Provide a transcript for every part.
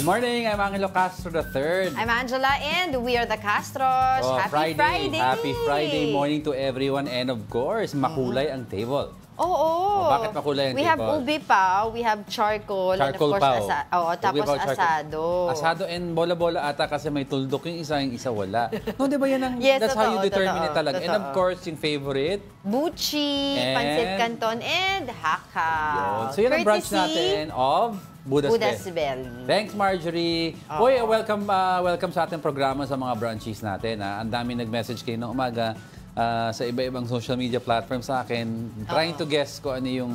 morning, I'm Angelo Castro III. I'm Angela and we are the Castros. Happy Friday! Happy Friday morning to everyone and of course, makulay ang table. Oo. Bakit makulay ang we table? have ubi pa, we have charcoal, and of course tapos asado. Asado and bola-bola ata kasi may tuldok yung isa wala. No, di ba yan ang, yes, that's how you determine it talaga. Totoo. And of course, yung favorite? Buchi, pancit canton, and hakaw. So yun ang brunch natin of Buddha's Belly. Thanks, Marjorie. Hoy, welcome sa ating programa sa mga brunchies natin. Ang dami nag-message kayo ng umaga sa iba-ibang social media platform sa akin. Trying to guess kung ano yung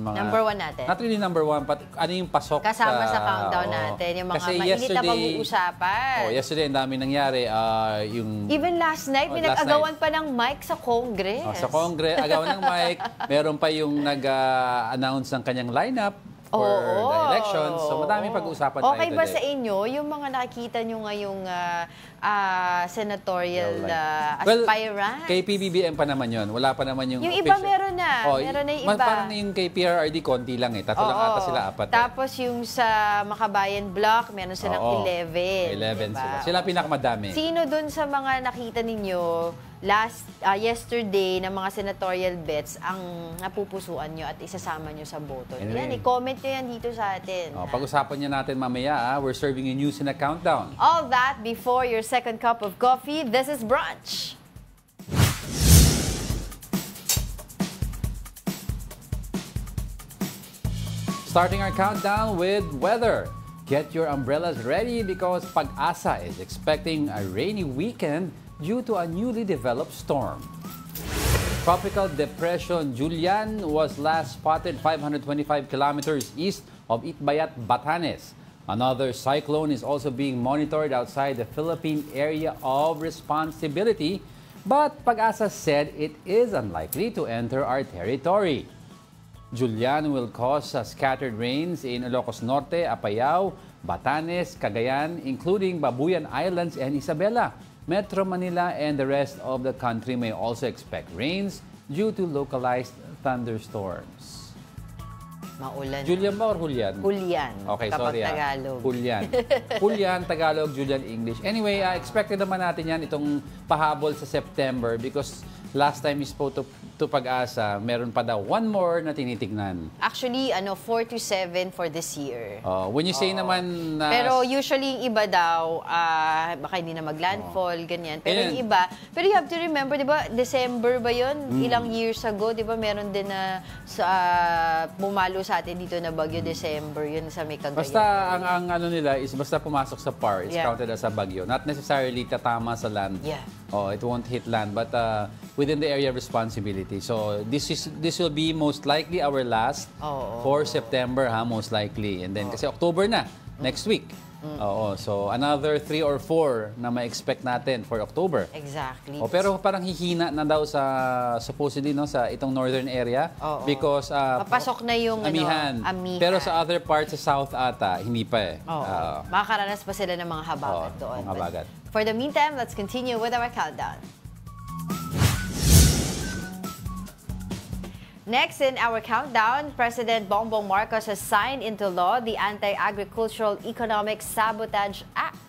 mga... Number one natin. Not really number one, but ano yung pasok kasama sa countdown natin. Yung mga mainit na pag-uusapan. Yesterday, ang dami nangyari. Even last night, may nag-agawan pa ng mic sa Congress. Sa Congress, agawan ng mic. Meron pa yung nag-announce ng kanyang lineup for the elections. So, madaming pag-uusapan tayo okay ba sa inyo, yung mga nakikita nyo ngayong senatorial aspirants? Kay PBBM pa naman yun. Wala pa naman yung official. Iba meron na. Meron na yung iba. Parang yung kay PRRD, konti lang eh. Tatlo lang ata sila, apat. Tapos yung sa Makabayan Block, meron silang 11. 11 sila. Sila pinakamadami. Sino dun sa mga nakita ninyo yesterday na mga senatorial bets ang napupusuan nyo at isasama nyo sa boto? Yan, i-comment nyo yan dito sa atin. Pag-usapan niya natin mamaya. We're serving you news in a countdown. All that before your second cup of coffee. This is Brunch. Starting our countdown with weather. Get your umbrellas ready because Pag-asa is expecting a rainy weekend due to a newly developed storm. Tropical Depression Julian was last spotted 525 kilometers east of Itbayat, Batanes. Another cyclone is also being monitored outside the Philippine area of responsibility, but Pag-asa said it is unlikely to enter our territory. Julian will cause scattered rains in Ilocos Norte, Apayao, Batanes, Cagayan, including Babuyan Islands and Isabela. Metro Manila and the rest of the country may also expect rains due to localized thunderstorms. Maulan. Julian ba or Julian? Julian. Okay, sorry. Tagalog. Julian. Julian, Tagalog, Julian, English. Anyway, expected naman natin yan itong pahabol sa September because last time we spoke to Pag-asa, meron pa daw one more na tinitignan. Actually, 4 to 7 for this year. When you say naman na... Pero usually, yung iba daw, baka hindi na mag-landfall, ganyan. Pero yung iba, pero you have to remember, di ba, December ba yun? Ilang years ago, di ba, meron din na bumalo sa atin dito na bagyo December, yun sa may Cagayan. Basta, ang ano nila is basta pumasok sa PAR, it's counted as a bagyo. Not necessarily tatama sa land. Yeah. It won't hit land, but within the area of responsibility. So this will be most likely our last for September, most likely. And then kasi October na, next week. So another 3 or 4 na ma-expect natin for October. Exactly. Pero parang hihina na daw sa supposedly sa itong northern area because papasok na yung amihan. Pero sa other parts sa south ata hindi pa eh. Makakaranas pa sila ng mga habagat doon. Mga habagat. For the meantime, let's continue with our countdown. Next in our countdown, President Bongbong Marcos has signed into law the Anti-Agricultural Economic Sabotage Act.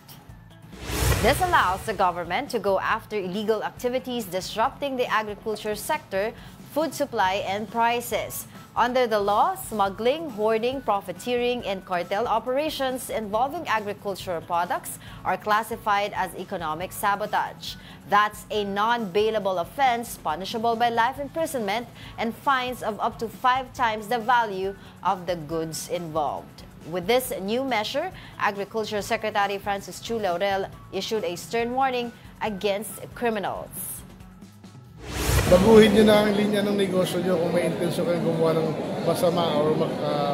This allows the government to go after illegal activities disrupting the agriculture sector, food supply, and prices. Under the law, smuggling, hoarding, profiteering, and cartel operations involving agricultural products are classified as economic sabotage. That's a non-bailable offense punishable by life imprisonment and fines of up to 5 times the value of the goods involved. With this new measure, Agriculture Secretary Francis Chu Laurel issued a stern warning against criminals. Baguhin nyo na ang linya ng negosyo nyo kung may intensyon kayong gumawa ng masama or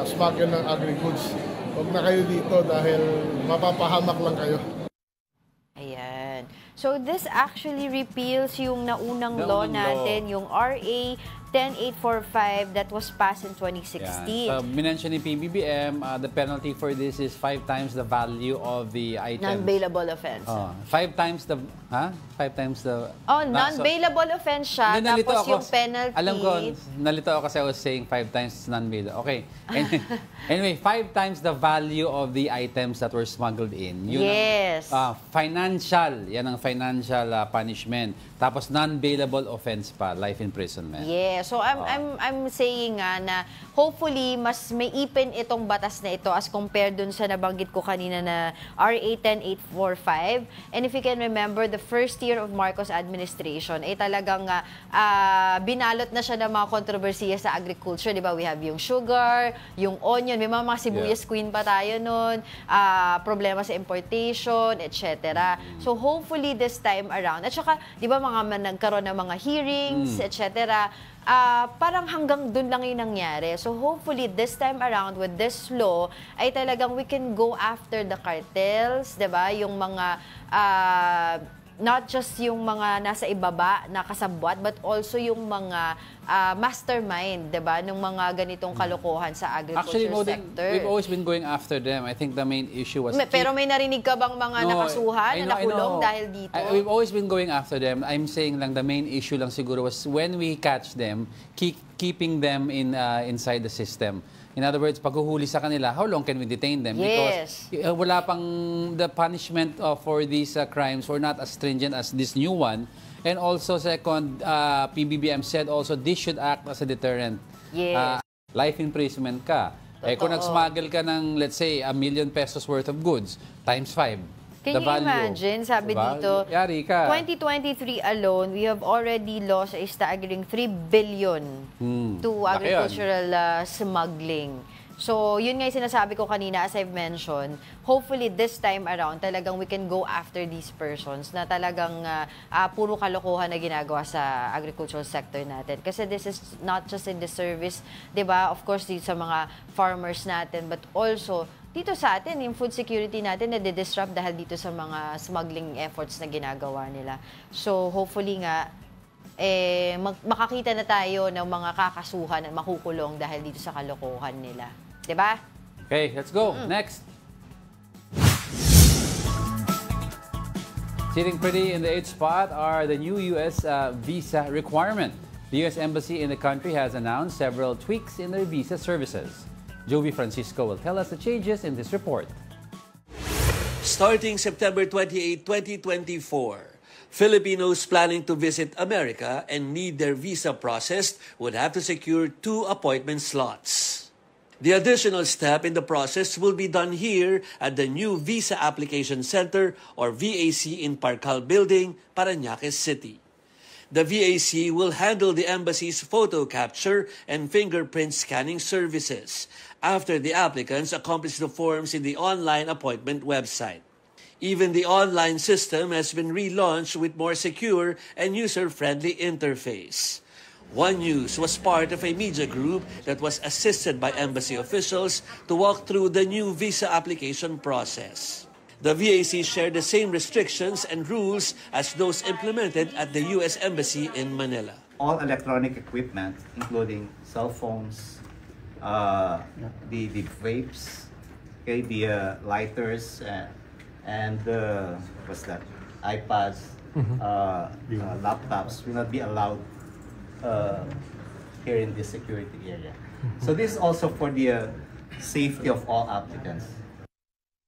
smuggle ng agri-goods. Huwag na kayo dito dahil mapapahamak lang kayo. Ayan. So this actually repeals yung naunang law natin, yung RA 10845 that was passed in 2016. Yeah. Minention ni PBBM, the penalty for this is 5 times the value of the item. Non-bailable offense. 5 times the... Ha? 5 times the... Non-bailable offense siya. Tapos yung penalty... Alam ko, nalito ako kasi I was saying 5 times non-bailable. Okay. Anyway, 5 times the value of the items that were smuggled in. Yun yes. Financial. Yan ang financial punishment. Tapos non-bailable offense pa, life imprisonment. Yeah. So I'm saying nga na hopefully mas may ipin itong batas na ito as compared dun sa nabanggit ko kanina na RA 10845. And if you can remember, the first year of Marcos administration, talagang binalot na siya ng mga kontrobersiya sa agriculture. Di ba? We have yung sugar, yung onion, may mga sibuyas queen pa tayo nun, problema sa importation, etc. So hopefully this time around, at saka, di ba mga nagkaroon ng mga hearings, etc., parang hanggang dun lang yung nangyari. So hopefully this time around with this law ay talagang we can go after the cartels, 'di ba? Yung mga not just yung mga nasa ibaba na kasabwat but also yung mga mastermind, 'di ba, ng mga ganitong kalokohan sa agriculture sector. We've always been going after them. I think the main issue was... Pero may narinig ka bang mga nakasuhan na nakulong dahil dito? We've always been going after them. I'm saying lang the main issue lang siguro was when we catch them, keeping them inside the system. In other words, paghuhuli sa kanila, how long can we detain them? Yes. Because wala pang the punishment for these crimes were not as stringent as this new one. And also, second, PBBM said also this should act as a deterrent. Yes. Life imprisonment ka. Kung nag-smuggle ka ng, let's say, ₱1 million worth of goods, times 5. Can you imagine, sabi dito, yari ka. 2023 alone, we have already lost a staggering 3 billion to agricultural smuggling. So, yun nga yung sinasabi ko kanina, as I've mentioned, hopefully this time around, talagang we can go after these persons na talagang puro kalokohan na ginagawa sa agricultural sector natin. Kasi this is not just in the service, di ba? Of course, dito sa mga farmers natin, but also dito sa atin, yung food security natin na disrupt dahil dito sa mga smuggling efforts na ginagawa nila. So, hopefully nga, makakita na tayo ng mga kakasuhan at makukulong dahil dito sa kalokohan nila. Diba? Okay, let's go. Next. Sitting pretty in the 8th spot are the new U.S. visa requirement. The U.S. Embassy in the country has announced several tweaks in their visa services. Jovi Francisco will tell us the changes in this report. Starting September 28, 2024, Filipinos planning to visit America and need their visa processed would have to secure 2 appointment slots. The additional step in the process will be done here at the new Visa Application Center or VAC in Parcal Building, Parañaque City. The VAC will handle the embassy's photo capture and fingerprint scanning services after the applicants accomplish the forms in the online appointment website. Even the online system has been relaunched with more secure and user-friendly interface. One News was part of a media group that was assisted by embassy officials to walk through the new visa application process. The VAC shared the same restrictions and rules as those implemented at the U.S. Embassy in Manila. All electronic equipment, including cell phones, the vapes, okay, the lighters, and what's that? iPads, laptops will not be allowed here in this security area. So this is also for the safety of all applicants.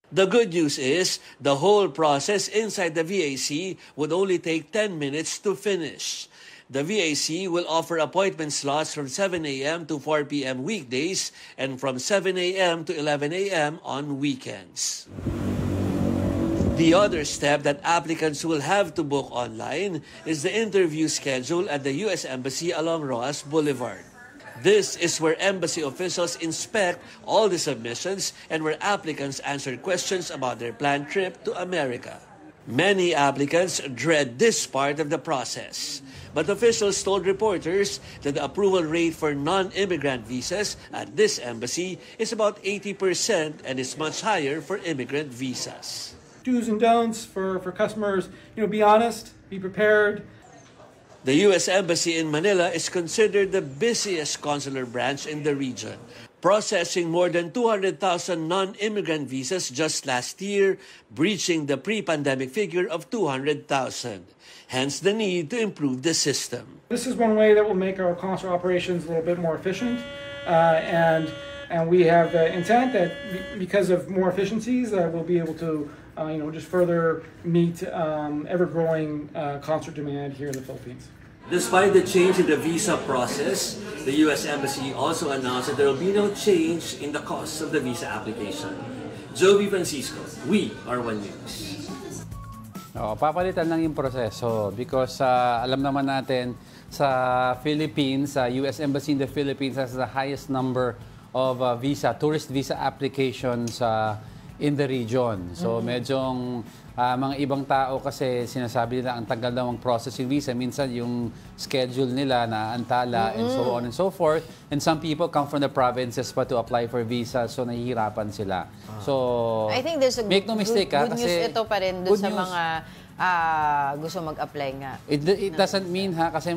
The good news is the whole process inside the VAC would only take 10 minutes to finish. The VAC will offer appointment slots from 7 a.m. to 4 p.m. weekdays and from 7 a.m. to 11 a.m. on weekends. The other step that applicants will have to book online is the interview schedule at the U.S. Embassy along Roas Boulevard. This is where embassy officials inspect all the submissions and where applicants answer questions about their planned trip to America. Many applicants dread this part of the process, but officials told reporters that the approval rate for non-immigrant visas at this embassy is about 80% and is much higher for immigrant visas. do's and don'ts for customers. Be honest, be prepared. The U.S. Embassy in Manila is considered the busiest consular branch in the region, processing more than 200,000 non-immigrant visas just last year, breaching the pre-pandemic figure of 200,000. Hence the need to improve the system. This is one way that will make our consular operations a little bit more efficient, and we have the intent that because of more efficiencies, we'll be able to just further meet ever-growing consular demand here in the Philippines. Despite the change in the visa process, the U.S. Embassy also announced that there will be no change in the cost of the visa application. Jovi Francisco, we are One News. Papalitan lang yung proseso because alam naman natin sa Philippines, U.S. Embassy in the Philippines has the highest number of tourist visa applications in the region. So medyong mga ibang tao kasi sinasabi nila ang tagal daw ang processing visa. Minsan yung schedule nila na antala and so on and so forth. And some people come from the provinces pa to apply for visa, so nahihirapan sila. So I think there's a make no mistake, good kasi news ito pa rin doon sa mga gusto mag-apply nga. It doesn't mean kasi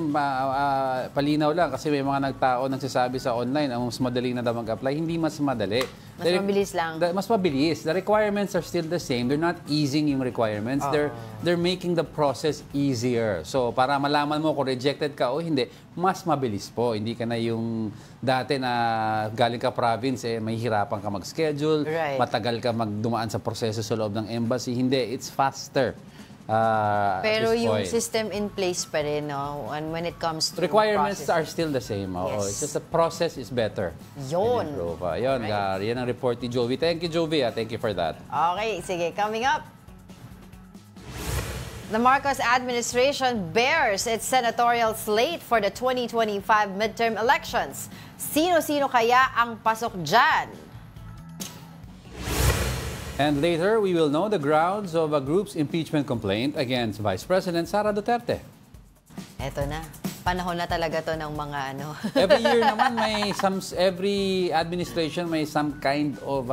palinaw lang kasi may mga nagtao nagsasabi sa online ang mas madali na daw mag-apply. Hindi mas madali. Mas mabilis lang. Mas mabilis. The requirements are still the same. They're not easing yung requirements. They're making the process easier. So para malaman mo kung rejected ka o hindi, mas mabilis po. Hindi ka na yung dati na galing ka province, mahihirapan ka mag-schedule, matagal ka magdumaan sa proseso sa loob ng embassy. Hindi, it's faster. Pero yung system in place pa rin, no? And when it comes to requirements processing. are still the same. Yes. It's just the process is better. Yun. Yun, yan ang report ni Jovi. Thank you, Jovi. Thank you for that. Okay, sige. Coming up, the Marcos administration bears its senatorial slate for the 2025 midterm elections. Sino-sino kaya ang pasok dyan? And later, we will know the grounds of a group's impeachment complaint against Vice President Sara Duterte. Eto na. Panahon na talaga to ng mga Every year naman every administration may some kind of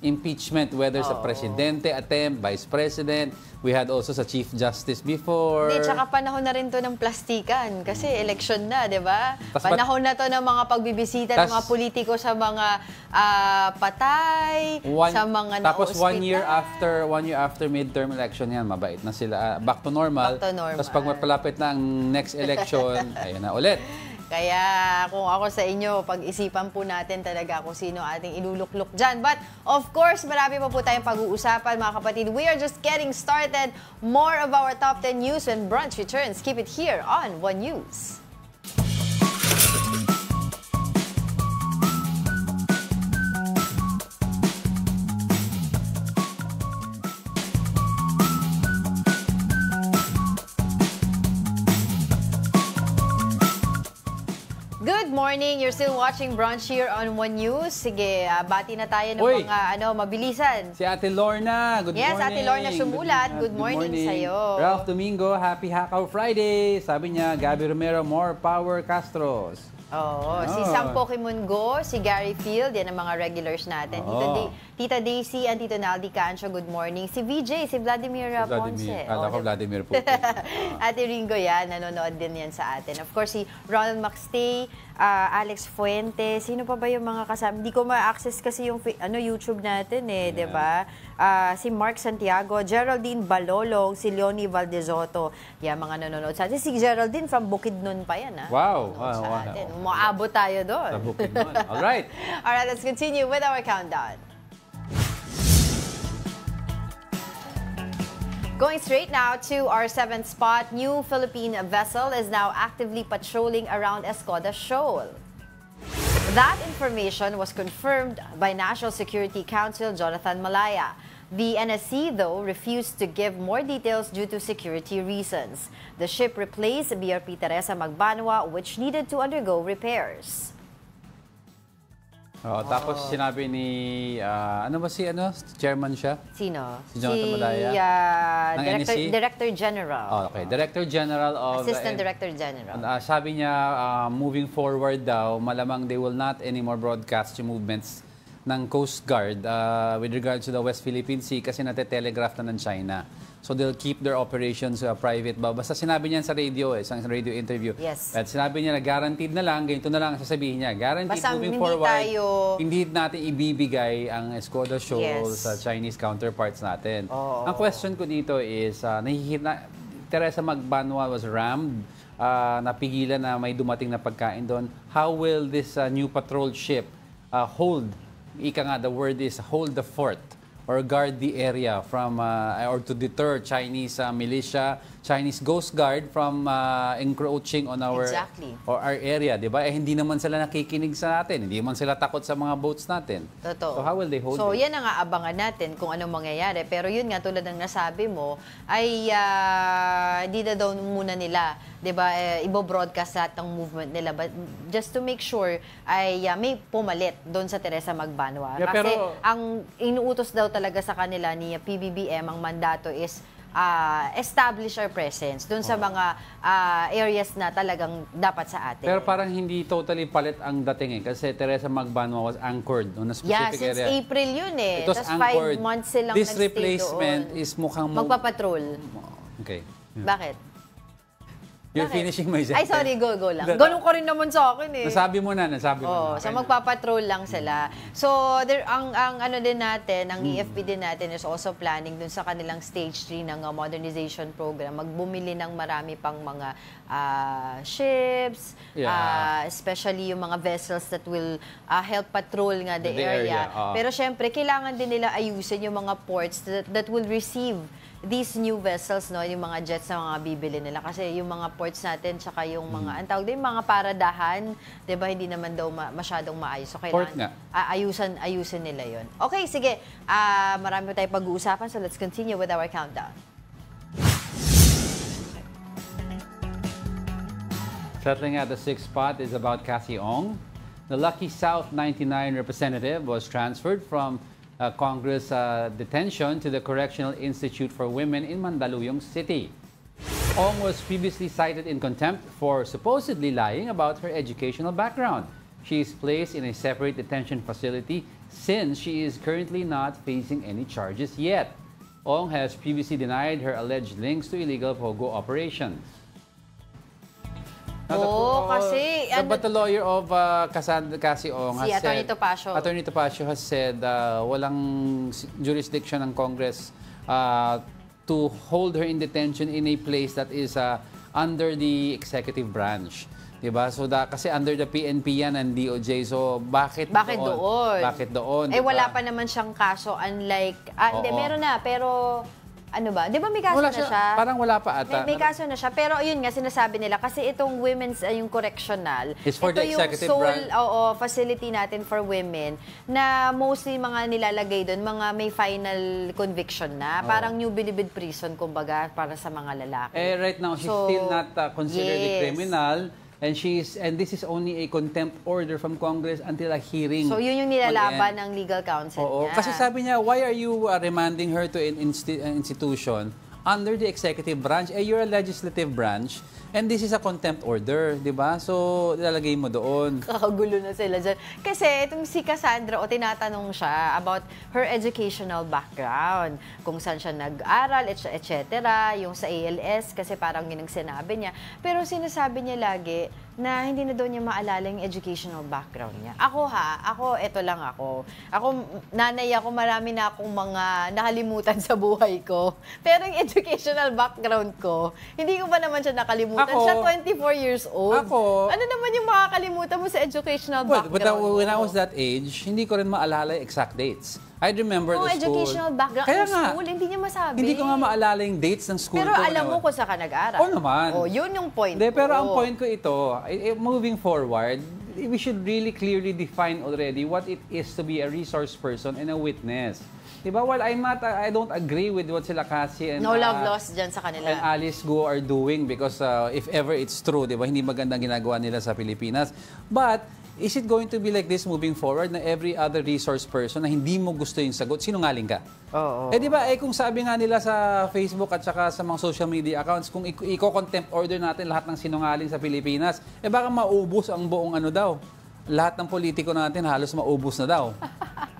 impeachment, whether sa presidente attempt, vice president. We had also sa Chief Justice before. Hindi, tsaka panahon na rin to ng plastikan kasi election na, di ba? Panahon na to ng mga pagbibisita ng mga politiko sa mga patay, sa mga tapos na-hospital. one year after midterm election yan, mabait na sila. Back to normal. Back to normal. Tapos pag mapalapit na ang next election, ayun na ulit. Kaya kung ako sa inyo, pag-isipan po natin talaga kung sino ating iluluklok dyan. But of course, marami pa po tayong pag-uusapan mga kapatid. We are just getting started. More of our top 10 news when brunch returns. Keep it here on One News. Good morning. You're still watching Brunch here on One News. Sige, bati na tayo ng mga mabilisan. Si Ate Lorna, good morning. Yes, Ate Lorna Sumulat, good morning sa'yo. Ralph Domingo, happy Hakaw Friday. Sabi niya, Gabby Romero, more power Castros. Si Sam Pokemongo, si Gary Field, yan ang mga regulars natin. Tita Daisy and Tito Naldi Cancio, good morning. Si VJ, si Vladimir Ponce. Kala ko Vladimir Putin. Ate Ringo yan, nanonood din yan sa atin. Of course, si Ronald Maxtay, Alex Fuente, sino pa ba yung mga kasama? Hindi ko ma-access kasi yung YouTube natin di ba? Si Mark Santiago, Geraldine Balolong, si Leonie Valdezotto. Yan, mga nanonood sa atin. Si Geraldine from Bukidnon pa yan, Wow. Sa atin. Maabot tayo doon. Sa Bukidnon. Alright. Alright, let's continue with our countdown. Going straight now to our 7th spot, new Philippine vessel is now actively patrolling around Escoda Shoal. That information was confirmed by National Security Council Jonathan Malaya. The NSC, though, refused to give more details due to security reasons. The ship replaced BRP Teresa Magbanwa, which needed to undergo repairs. Tapos sinabi ni, chairman siya? Sino? Si Jonathan Malaya? Director General. Okay, Director General of... Assistant Director General. Sabi niya, moving forward daw, malamang they will not anymore broadcast yung movements ng Coast Guard with regards to the West Philippine Sea kasi nate-telegraph na ng China. So they'll keep their operations private ba? Basta sinabi niya sa radio sa radio interview. Yes. At sinabi niya na guaranteed na lang, ganito na lang ang sasabihin niya. Guaranteed Basta moving hindi forward. Hindi natin ibibigay ang Escoda Shoal sa Chinese counterparts natin. Ang question ko dito is, Teresa Magbanua was rammed, napigilan na may dumating na pagkain doon. How will this new patrol ship hold, the word is hold the fort, or guard the area from, or to deter Chinese militia, Chinese Coast Guard from encroaching on our or our area, di ba? Hindi naman sila nakikinig sa natin, hindi naman sila takot sa mga boats natin. Totoo. So how will they hold So it? yan ang aabangan natin kung anong mangyayari. Pero yun nga, tulad ng nasabi mo, ay hindi na daw muna nila, di ba, ibo-broadcast lahat ng movement nila. But just to make sure, ay may pumalit doon sa Teresa Magbanua. Yeah, kasi pero ang inuutos daw talaga sa kanila ni PBBM, ang mandato is establish our presence doon sa mga areas na talagang dapat sa atin. Pero parang hindi totally palit ang dating kasi Teresa Magbanua was anchored on a specific since area. April yun eh. It was Tapos anchored. 5 months silang This nagstay replacement doon. is mukhang Magpapatrol. Okay. Bakit? You're finishing my sentence. Ay, sorry, go lang. Ganun ko rin naman sa akin eh. Nasabi mo na. So magpapatrol lang sila. So ang ano din natin, ang EFP din natin is also planning dun sa kanilang stage 3 ng modernization program, magbumili ng marami pang mga ships, especially yung mga vessels that will help patrol nga the area. Pero syempre, kailangan din nila ayusin yung mga ports that will receive these new vessels, no, yung mga jets na mga bibili nila. Kasi yung mga ports natin, tsaka yung mga, ang tawag din, mga paradahan, di ba, hindi naman daw masyadong maayos. So, kailangan ayusin nila yon. Okay, sige. Marami tayong pag-uusapan, so let's continue with our countdown. Settling at the 6th spot is about Cassie Ong. The Lucky South 99 representative was transferred from Congress detention to the Correctional Institute for Women in Mandaluyong City. Ong was previously cited in contempt for supposedly lying about her educational background. She is placed in a separate detention facility since she is currently not facing any charges yet. Ong has previously denied her alleged links to illegal POGO operations. Kasi But the lawyer of Cassie Ong has said, Attorney Topacio has said walang jurisdiction ng Congress to hold her in detention in a place that is under the executive branch. Diba? So kasi under the PNP yan and DOJ. So bakit doon? Bakit doon? Eh wala pa naman siyang kaso, unlike hindi, meron na, pero ano ba? Di ba may kaso na siya? Parang wala pa ata. May kaso na siya. Pero yun nga, sinasabi nila. Kasi itong women's, yung correctional, is for ito the executive yung branch. facility natin for women na mostly mga nilalagay doon, mga may final conviction na. Parang new bilibid prison, kumbaga, para sa mga lalaki. Right now, she's still not considered a criminal. And this is only a contempt order from Congress until a hearing. So yun yung nilalaban ng legal counsel niya. Kasi sabi niya, why are you remanding her to an institution under the executive branch? You're a legislative branch and this is a contempt order, di ba? So, ilalagay mo doon. Kakagulo na sila dyan. Kasi itong si Cassandra, tinatanong siya about her educational background. Kung saan siya nag-aral, etc. Yung sa ALS, kasi parang yun ang sinabi niya. Pero sinasabi niya lagi na hindi na daw niya maalala yung educational background niya. Ako, eto lang ako. Nanay ako, marami na akong mga nakalimutan sa buhay ko. Pero yung educational background ko, hindi ko pa naman siya nakalimutan. Siya 24 years old. Ano naman yung makakalimutan mo sa educational background? But when I was that age, hindi ko rin maalala yung exact dates. I remember the school. Educational background ng school, hindi niya masabi. Hindi ko nga maalala yung dates ng school pero ko. Pero alam mo kung saan ka nag-aral. Oo naman. Yun yung point ko. Pero ang point ko ito, moving forward, we should really clearly define already what it is to be a resource person and a witness. Diba? While I don't agree with what sila Cassie and no love lost dyan sa kanila. And Alice Go are doing because if ever it's true, diba? Hindi magandang ginagawa nila sa Pilipinas. But is it going to be like this moving forward na every other resource person na hindi mo gusto yung sagot, sinungaling ka? Diba, kung sabi nga nila sa Facebook at saka sa mga social media accounts, kung i-contempt order natin lahat ng sinungaling sa Pilipinas, baka maubos ang buong lahat ng politiko natin halos maubos na daw.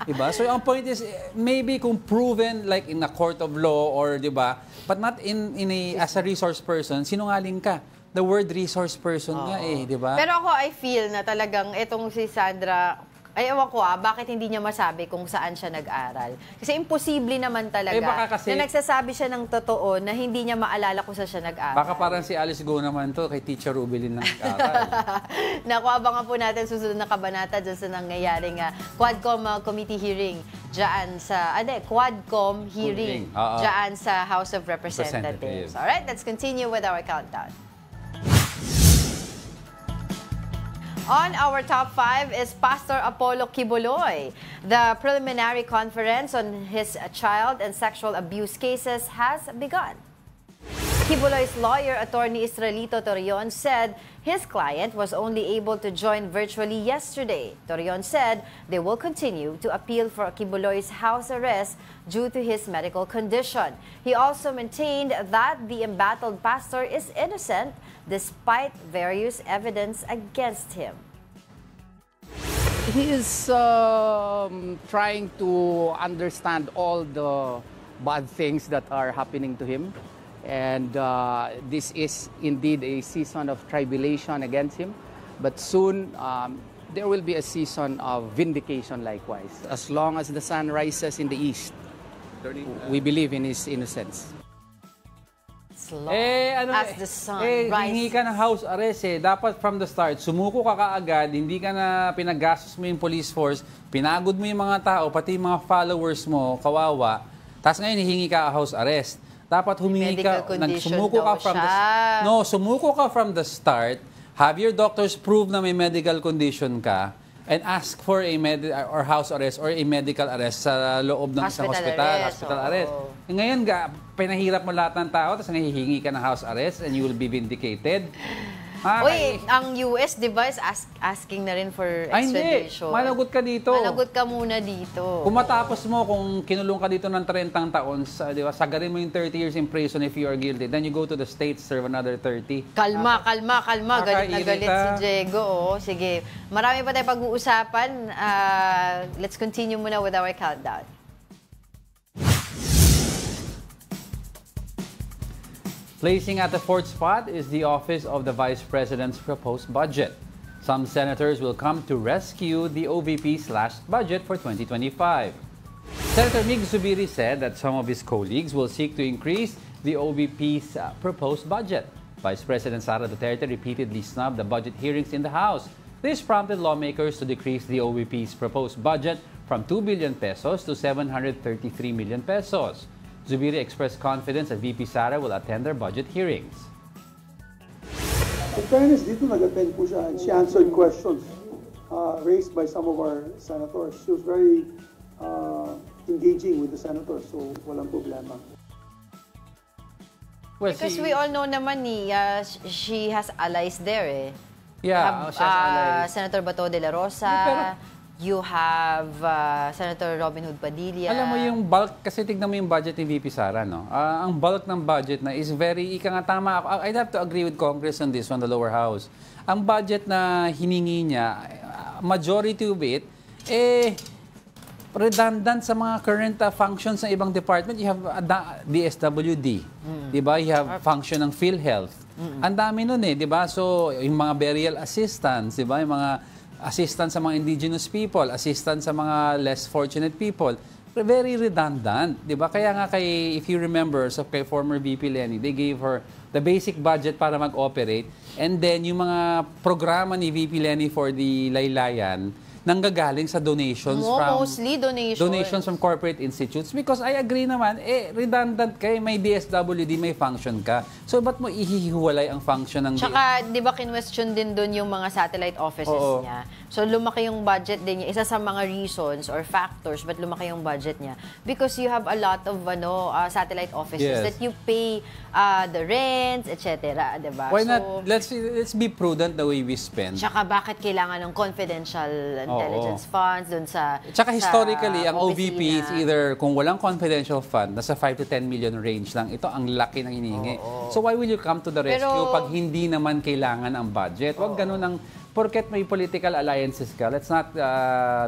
Diba? So ang point is, maybe kung proven like in a court of law or, diba, but not as a resource person, sinungaling ka. The word resource person nga diba? Pero ako, I feel na talagang itong si Sandra, ay ewan ko bakit hindi niya masabi kung saan siya nag-aral? Kasi imposible naman talaga baka kasi, na nagsasabi siya ng totoo na hindi niya maalala kung saan siya nag-aral. Baka parang si Alice Go naman to kay Teacher Rubilin ng nag-aral. Naku, abangan po natin susunod na kabanata dyan sa nangyayaring Quadcom committee hearing dyan sa, Quadcom hearing dyan sa House of Representatives. Alright, let's continue with our countdown. On our top 5 is Pastor Apollo Kibuloy. The preliminary conference on his child and sexual abuse cases has begun. Kibuloy's lawyer, Attorney Israelito Torion, said his client was only able to join virtually yesterday. Torion said they will continue to appeal for Kibuloy's house arrest due to his medical condition. He also maintained that the embattled pastor is innocent despite various evidence against him. He is trying to understand all the bad things that are happening to him. And this is indeed a season of tribulation against him. But soon, there will be a season of vindication likewise. As long as the sun rises in the east, we believe in his innocence. As the sun rises. Hingi ka ng house arrest Dapat from the start, sumuko ka kaagad, hindi ka na pinagastos mo yung police force, pinagod mo yung mga tao, pati yung mga followers mo, kawawa. Tapos ngayon, hihingi ka house arrest. Dapat humingi ka, sumuko ka from the start, have your doctors prove na may medical condition ka, and ask for a or house arrest or a medical arrest sa loob ng isang hospital arrest. Ngayon, pinahirap mo lahat ng tao, tapos nahihingi ka ng house arrest and you will be vindicated. Uy, ang US, di ba, is asking na rin for extradition. Hindi. Managot ka dito. Managot ka muna dito. Kung matapos mo, kung kinulong ka dito ng 30 taon, di ba, sagarin mo yung 30 years in prison if you are guilty. Then you go to the States, serve another 30. Kalma. Galit na galit si Diego. Sige. Marami pa tayong pag-uusapan. Let's continue muna with our countdown. Placing at the fourth spot is the office of the Vice President's proposed budget. Some senators will come to rescue the OVP slashed budget for 2025. Senator Mig Zubiri said that some of his colleagues will seek to increase the OVP's proposed budget. Vice President Sara Duterte repeatedly snubbed the budget hearings in the House. This prompted lawmakers to decrease the OVP's proposed budget from 2 billion pesos to 733 million pesos. Zubiri expressed confidence that VP Sara will attend their budget hearings. In fairness, dito nag-attend po siya and she answered questions raised by some of our senators. She was very engaging with the senators, so walang problema. Well, because we all know naman she has allies there Yeah, she has allies. Senator Bato de la Rosa. You have Senator Robin Hood Padilla. Alam mo yung bulk, kasi tignan mo yung budget ni VP Sara, no? Ang bulk ng budget na is very, tama ako. I'd have to agree with Congress on this one, the lower house. Ang budget na hiningi niya, majority of it, redundant sa mga current functions ng ibang department. You have DSWD, di ba? You have function ng PhilHealth. Ang dami nun di ba? So, yung mga burial assistants, di ba? Yung mga assistance sa mga indigenous people, assistance sa mga less fortunate people. Very redundant, di ba? Kaya nga if you remember, kay former VP Lenny, they gave her the basic budget para mag-operate, and then yung mga programa ni VP Lenny for the Laylayan, nanggagaling sa donations mostly donations from corporate institutes, because I agree naman, redundant may DSWD, may function ka. So, ba't mo ihihiwalay ang function ng... Tsaka, di ba, kinwestiyon din doon yung mga satellite offices niya. So, lumaki yung budget din niya. Isa sa mga reasons or factors ba't lumaki yung budget niya. Because you have a lot of satellite offices that you pay the rents, etc. Di ba? Why not? Let's be prudent the way we spend. Tsaka, bakit kailangan ng confidential intelligence funds dun sa... Tsaka historically, ang OVP is either, kung walang confidential fund, nasa 5 to 10 million range lang. Ito ang laki ng hinihingi. So why will you come to the rescue pag hindi naman kailangan ang budget? Huwag ganun ang porket may political alliances ka, let's not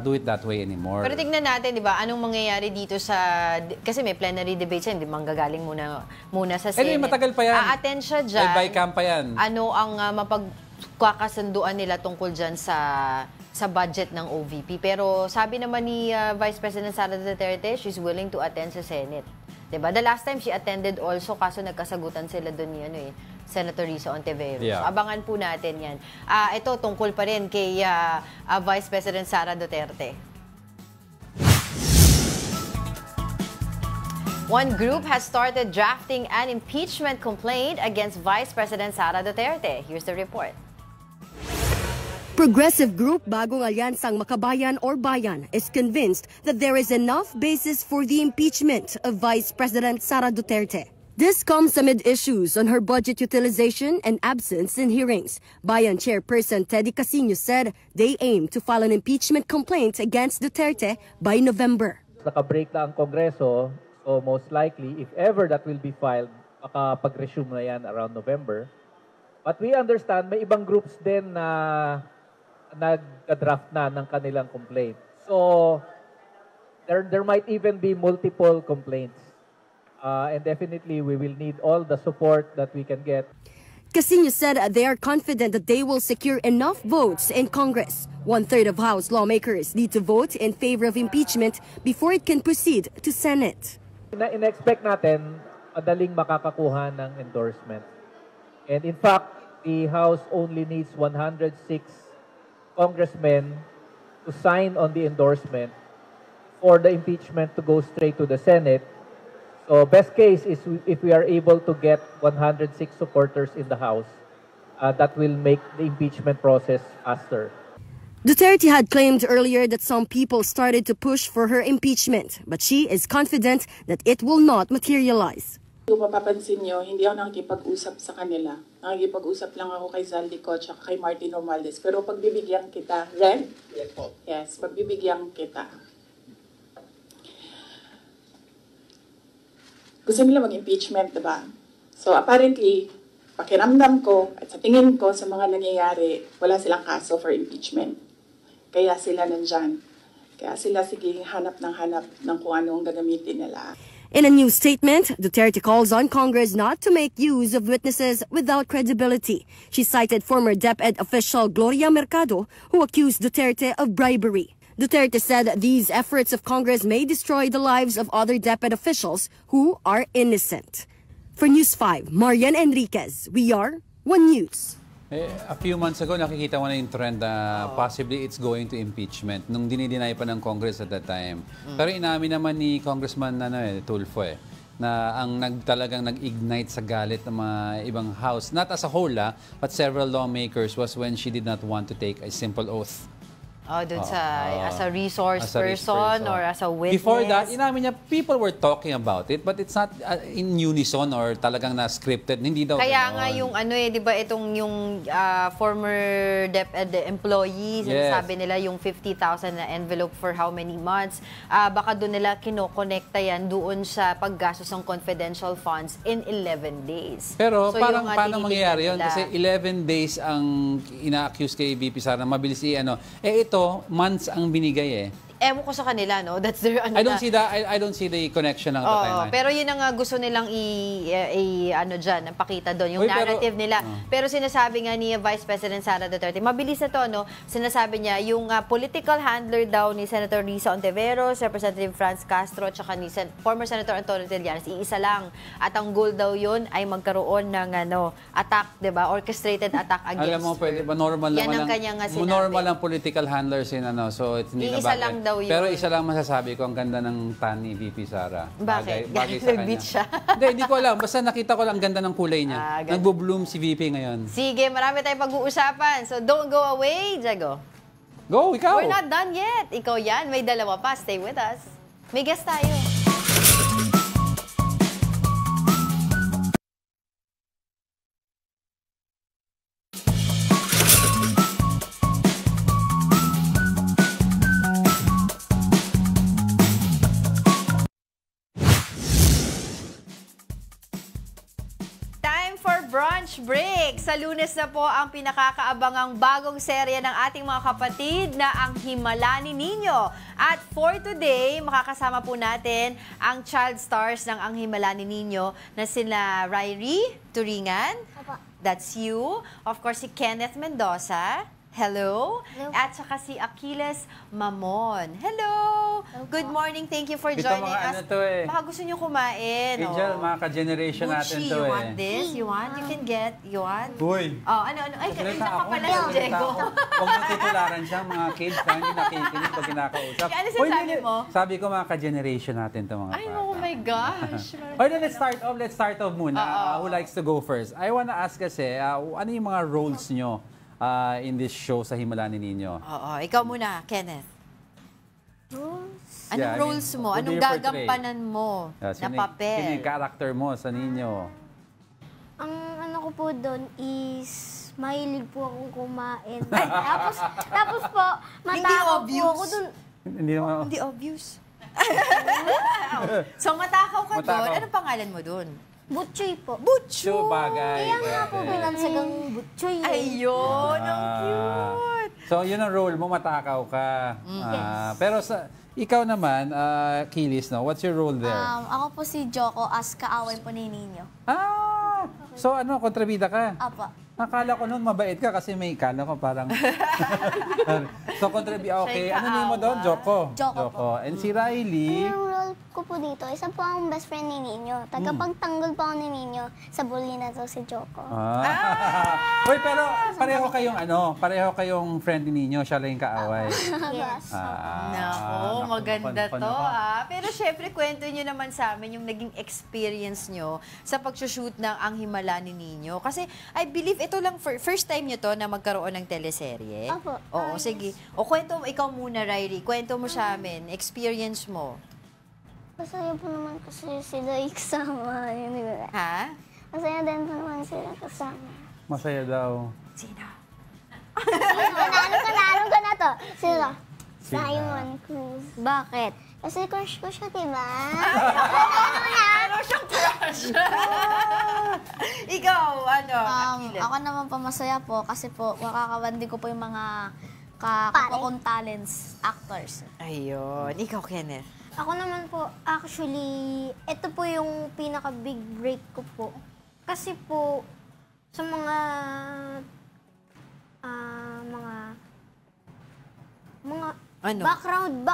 do it that way anymore. Pero tignan natin, di ba, anong mangyayari dito sa, kasi may plenary debate siya, hindi manggagaling muna sa Senate. Anyway, matagal pa yan. A-attend siya dyan. May by-camp pa yan. Ano ang mapagkakasunduan nila tungkol dyan sa budget ng OVP. Pero sabi naman ni Vice President Sara Duterte, she's willing to attend sa Senate. Diba? The last time she attended also, kaso nagkasagutan sila doon ni Senator Risa Ontiveros. Yeah. So, abangan po natin yan. Ito, tungkol pa rin kay Vice President Sara Duterte. One group has started drafting an impeachment complaint against Vice President Sara Duterte. Here's the report. Progressive group Bagong Alyansang Makabayan or Bayan is convinced that there is enough basis for the impeachment of Vice President Sara Duterte. This comes amid issues on her budget utilization and absence in hearings. Bayan Chairperson Teddy Casino said they aim to file an impeachment complaint against Duterte by November. Naka-break na ang Kongreso, so most likely, if ever that will be filed, makapag-resume na yan around November. But we understand may ibang groups din na nag-draft na ng kanilang complaint. So, there might even be multiple complaints. And definitely, we will need all the support that we can get. Casino said they are confident that they will secure enough votes in Congress. 1/3 of House lawmakers need to vote in favor of impeachment before it can proceed to Senate. In-expect natin, madaling makakakuha ng endorsement. And in fact, the House only needs 106 congressmen to sign on the endorsement for the impeachment to go straight to the Senate. So best case is if we are able to get 106 supporters in the House, that will make the impeachment process faster. Duterte had claimed earlier that some people started to push for her impeachment, but she is confident that it will not materialize. Kung mapapansin nyo, hindi ako nakikipag-usap sa kanila. Nakikipag-usap lang ako kay Zaldico at kay Martin Romualdez. Pero pagbibigyan kita, Ren? Yes po. Yes, pagbibigyan kita. Gusto nila mag-impeachment, diba? So apparently, pakiramdam ko at sa tingin ko sa mga nangyayari, wala silang kaso for impeachment. Kaya sila nandyan. Kaya sila sige hanap ng kung anong gagamitin nila. In a new statement, Duterte calls on Congress not to make use of witnesses without credibility. She cited former DepEd official Gloria Mercado, who accused Duterte of bribery. Duterte said these efforts of Congress may destroy the lives of other DepEd officials who are innocent. For News 5, Marian Enriquez, we are One News. A few months ago, nakikita mo na yung trend na possibly it's going to impeachment nung dinideny pa ng Congress at that time. Pero inamin naman ni Congressman Tulfo na ang talagang nag-ignite sa galit ng mga ibang house, not as a whole but several lawmakers, was when she did not want to take a simple oath. Dun as a resource person or as a witness. Before that, inamin niya, people were talking about it, but it's not in unison or talagang na-scripted. Hindi daw. Kaya nga yung di ba itong yung former DepEd employee, sinasabi nila yung 50,000 na envelope for how many months, baka doon nila kinokonekta yan doon sa paggastos ng confidential funds in 11 days. Pero so, paano mangyayari yun? Kasi 11 days ang ina-accuse kay VP Sara, mabilis ito, months ang binigay Ewan ko sa kanila, no? That's their I don't see the connection ng timeline. Pero yun ang gusto nilang dyan, pakita doon, yung narrative nila. Pero sinasabi nga ni Vice President Sara Duterte, mabilis na to, no? Sinasabi niya, yung political handler daw ni Senator Risa Ontiveros, Representative Franz Castro, tsaka ni former Senator Antonio Trillanes, iisa lang. At ang goal daw yun ay magkaroon ng attack, diba? Orchestrated attack against Alam mo, pwede ba normal lang political handlers so it's hindi na bagay. Pero isa lang masasabi ko, ang ganda ng tan ni VP Sara. Bakit? Bagay sa kanya. Siya? Hindi ko alam. Basta nakita ko lang ang ganda ng kulay niya. Nagbo-bloom si VP ngayon. Sige, marami tayong pag-uusapan. So don't go away, Jago. Go, ikaw. We're not done yet. Ikaw yan. May dalawa pa. Stay with us. May guest tayo. lunch break. Sa Lunes na po ang pinakakaabangang bagong serye ng ating mga kapatid na ang Himala ni Nino. At for today, makakasama po natin ang child stars ng Ang Himala ni Nino na sila Ryrie Turingan. That's you. Of course, si Kenneth Mendoza. Hello. At saka si Achilles Mamon. Hello. Good morning. Thank you for joining us. Baka gusto nyo kumain. Angel, mga ka-generation natin to you want this? You want? You can get. You want? Uy. Oh, ano? Ay, kanina ka pala si Diego. Huwag mo titularan siya, mga kids. Hindi nakikinig pag kinakausap. Ano sinasabi mo? Sabi ko, mga ka-generation natin to mga Ay, oh my gosh. Okay, let's start off muna. Who likes to go first? I wanna ask kasi, ano yung mga roles nyo in this show sa Himala ni Nino? Oo, ikaw muna, Kenneth. Anong roles mo? Anong gagampanan mo na papel? Sino yung character mo sa Nino? Ang ano ko po doon is mahilig po akong kumain. tapos po, matakaw po ako doon. Hindi obvious. So, matakaw ka doon. Anong pangalan mo doon? Butchoy po. Butchoy! Bagay. Kaya nga po binansagang Butchoy. Ayun, ang cute. So, yun ang role mo, matakaw ka. Pero ikaw naman, Kilis, no? What's your role there? Ako po si Joko as kaaway po ni Nino. So ano, kontrabida ka? Apa. Akala ko noon mabait ka kasi may kala ko parang... So, okay. Ano name mo doon? Joko? Joko. And si Riley? Ang role ko po dito, isa po ang best friend ni Nino. Tagapagtanggol po ako ni Nino sa bully na to si Joko. Uy, pero pareho kayong friend ni Nino, siya lang yung kaaway. Yes. Nako, maganda to Pero syempre, kwento nyo naman sa amin yung naging experience nyo sa pag-shoot ng Ang Himala ni Nino. Kasi I believe ito lang first time nyo to na magkaroon ng teleserye. Opo. Oo, sige. O kwento mo, ikaw muna, Ryrie. Kwento mo sa amin, experience mo. Masaya po naman kasi sila kasama. Ha? Masaya din po naman sila kasama. Masaya daw. Sino? Alam ko na to. Sila. Simon Cruz. Bakit? Kasi crush ko siya, diba? Ano siyang crush? Ikaw, ano? Ako naman po masaya po kasi po makakabandi ko po yung mga kapwa kong talents, actors. Ayun. Ikaw, Kenneth. Ako naman po, actually, ito po yung pinaka-big break ko po. Kasi po, sa mga background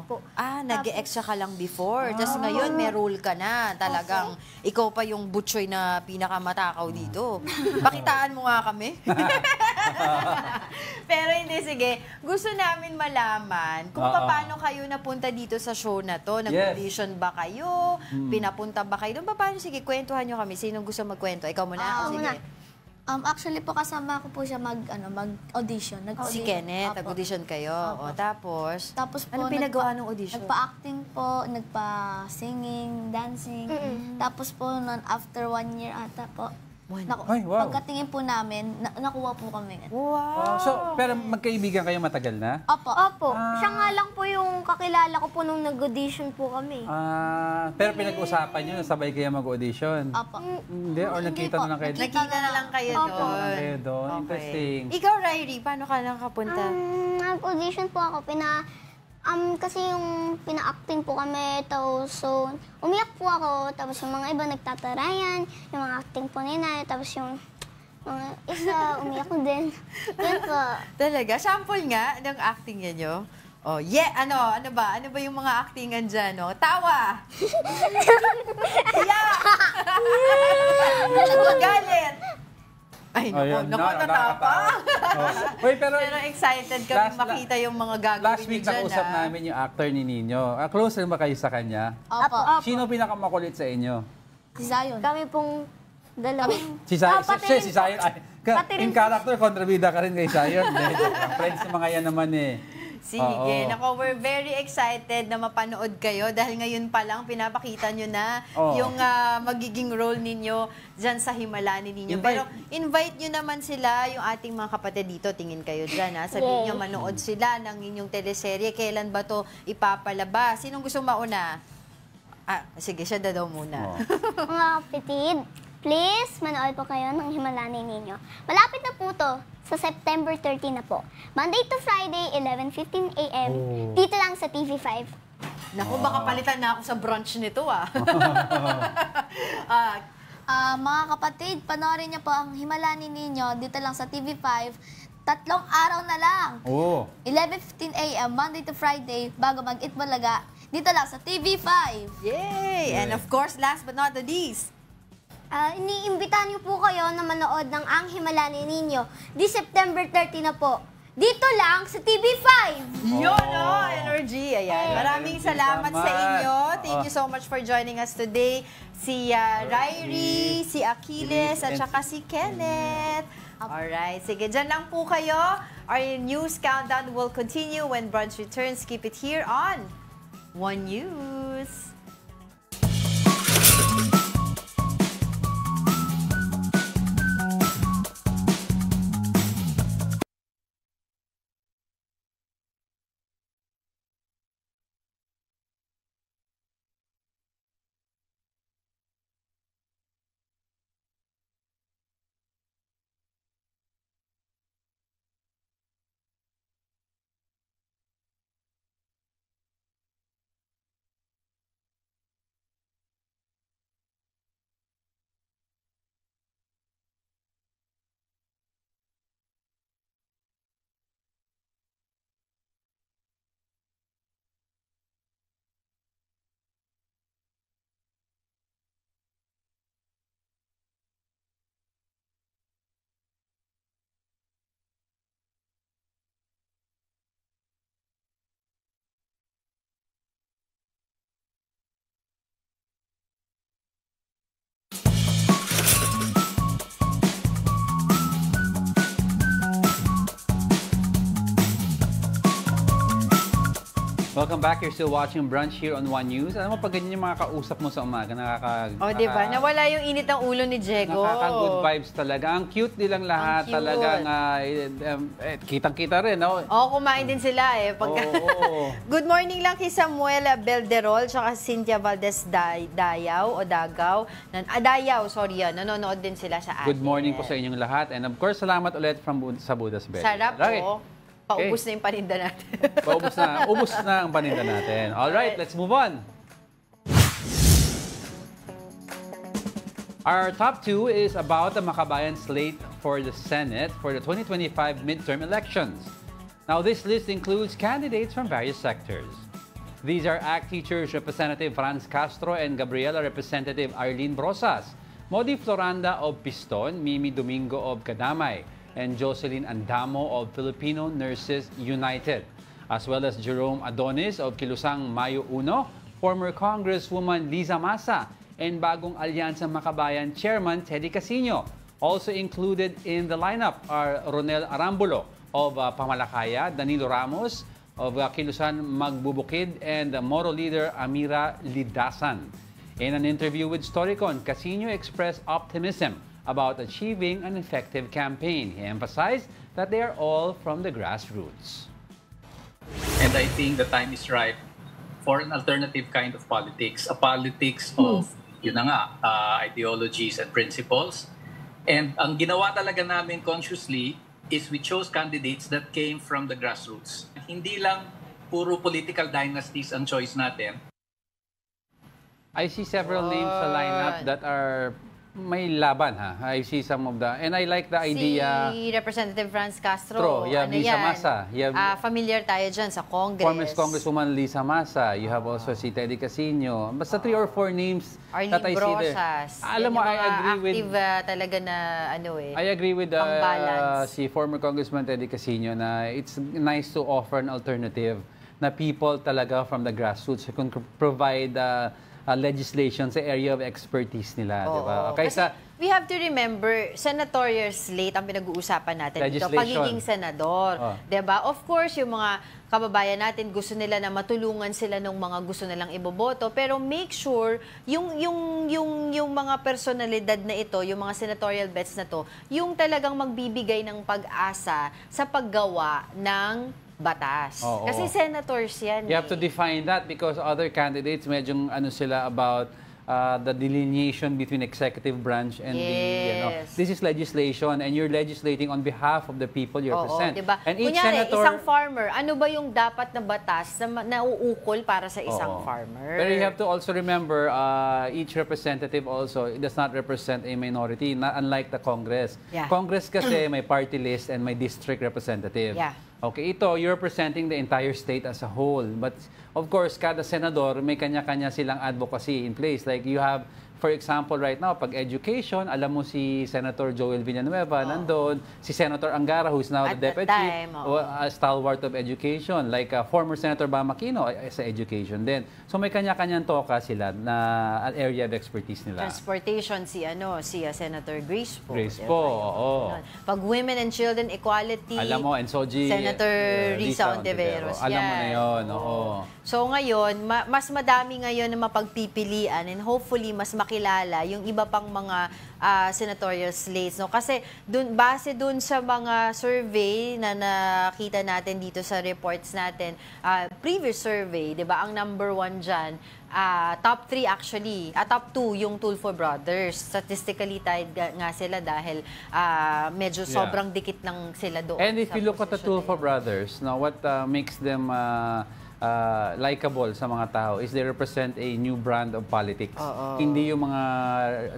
po. Nag-e-extra ka lang before. Tapos ngayon, may role ka na. Talagang, ikaw pa yung butchoy na pinakamatakaw dito. Pakitaan mo nga kami. Pero hindi, sige. Gusto namin malaman kung paano kayo napunta dito sa show na to. Nag-audition ba kayo? Pinapunta ba kayo? Paano? Sige, kwentuhan nyo kami. Sinong gusto magkwento? Ikaw muna? Sige. Actually po, kasama ko po siya mag-audition. Si Kenneth, nag-audition kayo. Tapos po, ano pinagawa ng audition? Nagpa-acting po, nagpa-singing, dancing. Tapos po, after 1 year ata po, pagkatingin po namin, nakuha po kami. Wow! So, pero magkaibigan kayo matagal na? Opo. Siya nga lang po yung kakilala ko po nung nag-audition po kami. Pero pinag-usapan nyo, sabay kayo mag-audition? Opo. Hindi? Or nakita na lang kayo? Nakita na lang kayo doon. Interesting. Ikaw, Ryrie, paano ka nakapunta? Nag-audition po ako. Kasi yung pina-acting po kami, so umiyak po ako, tapos yung mga iba nagtatarayan, yung mga acting po nila, tapos yung mga isa, umiyak ko din. Yan po. Talaga? Sample nga ng acting niyo? Ano ba? Ano ba yung mga actingan dyan, no? Tawa! Iyak! Galit! Ay, natapa. Pero excited kami makita yung mga gagawin last week nag-usap namin yung actor ni Nino. Close rin ba kayo sa kanya? Opo. Sino pinakamakulit sa inyo? Si Zion. Kami pong dalawa. Si Zion. In character, kontrabida ka rin kay Zion. Friends ng mga yan naman eh. Sige, nako, we're very excited na mapanood kayo dahil ngayon pa lang pinapakita nyo na yung magiging role ninyo dyan sa Himala ni Nino. Pero invite nyo naman sila, yung ating mga kapatid dito, tingin kayo dyan. Sabihin nyo, manood sila ng inyong teleserye. Kailan ba to ipapalabas? Sinong gusto mauna? Sige, siya daw muna. Mga kapatid, please, manood po kayo ng Himalani Ninyo. Malapit na po to. Sa September 30 na po. Monday to Friday, 11:15 a.m. Dito lang sa TV5. Naku, baka palitan na ako sa brunch nito Mga kapatid, panoorin niyo po ang Himalani Ninyo dito lang sa TV5. 3 araw na lang. 11:15 a.m. Monday to Friday bago mag-Itbulaga. Dito lang sa TV5. Yay! And of course, last but not the least, Iniimbitahan niyo po kayo na manood ng Ang Himalani Ninyo. Di September 30 na po. Dito lang sa TV5. Yun, energy. Ayan. Maraming salamat sa inyo. Thank you so much for joining us today. Si Ryrie, si Achilles, at saka si Kenneth. Alright. Sige, dyan lang po kayo. Our news countdown will continue when brunch returns. Keep it here on One News. Welcome back. You're still watching Brunch here on One News. Alam mo, pag ganyan yung mga kausap mo sa umaga, diba? Nawala yung init ng ulo ni Diego. Nakaka-good vibes talaga. Ang cute nilang lahat. Talagang kitang-kita rin. Kumain din sila Good morning lang kay Samuel Belderol tsaka Cynthia Valdez Dayaw. Nanonood din sila sa atin. Good morning po sa inyong lahat. And of course, salamat ulit sa Buddha's Belly. Sarap po. Paubos na yung paninda natin. Ubus na ang paninda natin. Alright, let's move on. Our top 2 is about the Makabayan slate for the Senate for the 2025 midterm elections. Now, this list includes candidates from various sectors. These are ACT Teachers Representative Franz Castro and Gabriela Representative Arlene Brosas, Modi Floranda of Piston, Mimi Domingo of Kadamay, and Jocelyn Andamo of Filipino Nurses United, as well as Jerome Adonis of Kilusang Mayo Uno, former Congresswoman Liza Masa, and bagong Alyansa Makabayan Chairman Teddy Casino. Also included in the lineup are Ronel Arambulo of Pamalakaya, Danilo Ramos of Kilusan Magbubukid, and Moro leader Amira Lidasan. In an interview with Storycon, Casino expressed optimism about achieving an effective campaign. He emphasized that they are all from the grassroots. And I think the time is right for an alternative kind of politics, a politics of, ideologies and principles. And ang ginawa talaga namin consciously is we chose candidates that came from the grassroots. Hindi lang puro political dynasties ang choice natin. I see several names sa lineup that are may laban, I see some of the, and I like the idea. Si Representative Franz Castro. Lisa Masa. Familiar tayo dyan sa Congress. Former Congresswoman Lisa Masa. You have also si Teddy Casino. Basta 3 or 4 names that I see there. Alam mo, I agree with... active talaga na I agree with si former Congressman Teddy Casino na it's nice to offer an alternative na people talaga from the grassroots who can provide legislation sa area of expertise nila, di ba? Kasi we have to remember, senatorial slate ang pinag-uusapan natin dito, pagiging senador, di ba? Of course, yung mga kababayan natin gusto nila na matulungan sila ng mga gusto nilang iboboto, pero make sure yung mga personalidad na ito, yung mga senatorial bets na to, yung talagang magbibigay ng pag-asa sa paggawa ng batas. Kasi senators yan. You have to define that because other candidates, medyo sila about the delineation between executive branch and this is legislation, and you're legislating on behalf of the people you represent. Diba? And each Kunyari, senator, isang farmer, ano ba yung dapat na batas na nauukol para sa isang farmer? Pero you have to also remember, each representative also does not represent a minority, unlike the Congress. Congress kasi may party list and may district representative. Okay, ito, you're representing the entire state as a whole. But of course, kada senador, may kanya-kanya silang advocacy in place. Like you have, for example, right now, pag education, alam mo si Senator Joel Villanueva, nandun. Si Senator Angara, who's now the deputy, stalwart of education. Like former Senator Bam Aquino, sa education din. So may kanya-kanyang toka sila na area of expertise nila. Transportation, si Senator Grace po. Grace po, oo. Pag women and children equality, alam mo, and Soji, Senator Risa Ontiveros. Alam mo na yun, oo. So ngayon, mas madami ngayon na mapagpipilian, and hopefully mas makilala yung iba pang mga senatorial slates, no? Kasi base dun sa mga survey na nakita natin dito sa reports natin, previous survey, 'di ba? Ang number 1 diyan, top 3 actually, top 2 yung Tulfo brothers. Statistically tied nga sila dahil medyo sobrang dikit lang sila doon. And if you look at the Tulfo brothers, now what makes them likable sa mga tao is they represent a new brand of politics. Hindi yung mga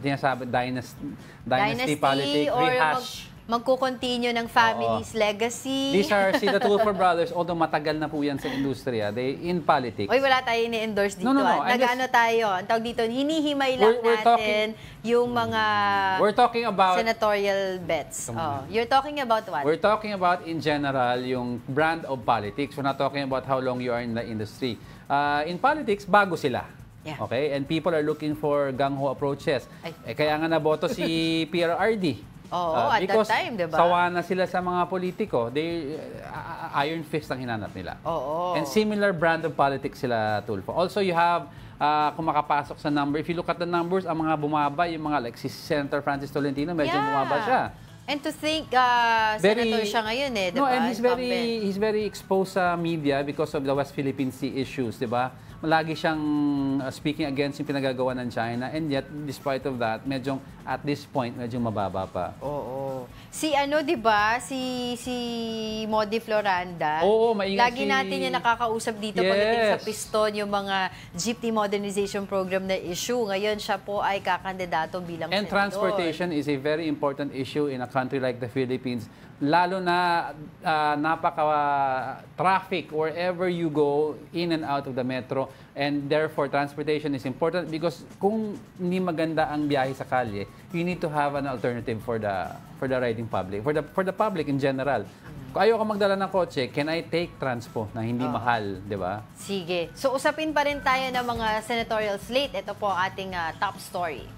tinasabi dynasty politics, rehash. Magko-continue ng family's legacy. These are the Tulfo brothers, although matagal na po yan sa industriya, they in politics. Oy, wala tayo ni-endorse dito. No. Nag-ano tayo, ang tawag dito, hinihimay lang natin yung mga we're talking about senatorial bets. You're talking about what? We're talking about, in general, yung brand of politics. We're not talking about how long you are in the industry. In politics, bago sila. Okay? And people are looking for gung-ho approaches. Kaya nga naboto si PRRD. At that time, diba? Sawa na sila sa mga politiko. Iron fist ang hinanap nila. And similar brand of politics sila, Tulfo. Also, you have, kung makapasok sa number, if you look at the numbers, ang mga bumaba, yung mga like si Senator Francis Tolentino, medyo bumaba siya. And to think, senator siya ngayon diba? No, and he's very exposed sa media because of the West Philippine Sea issues, diba? Lagi siyang speaking against yung pinagagawa ng China, and yet, despite of that, medyo at this point, medyo mababa pa. Si diba? Si Modi Floranda. Maingat lagi natin yung nakakausap dito pagdating sa Piston, yung mga jeepney modernization program na issue. Ngayon, siya po ay kakandidato bilang senador. And transportation is a very important issue in a country like the Philippines. Lalo na napaka-traffic wherever you go, in and out of the metro. And therefore, transportation is important because kung hindi maganda ang biyahe sa kalye, you need to have an alternative for the riding public, for the public in general. Kung ayaw ka magdala ng kotse, can I take transpo na hindi mahal, di ba? Sige. So, usapin pa rin tayo ng mga senatorial slate. Ito po ating top story.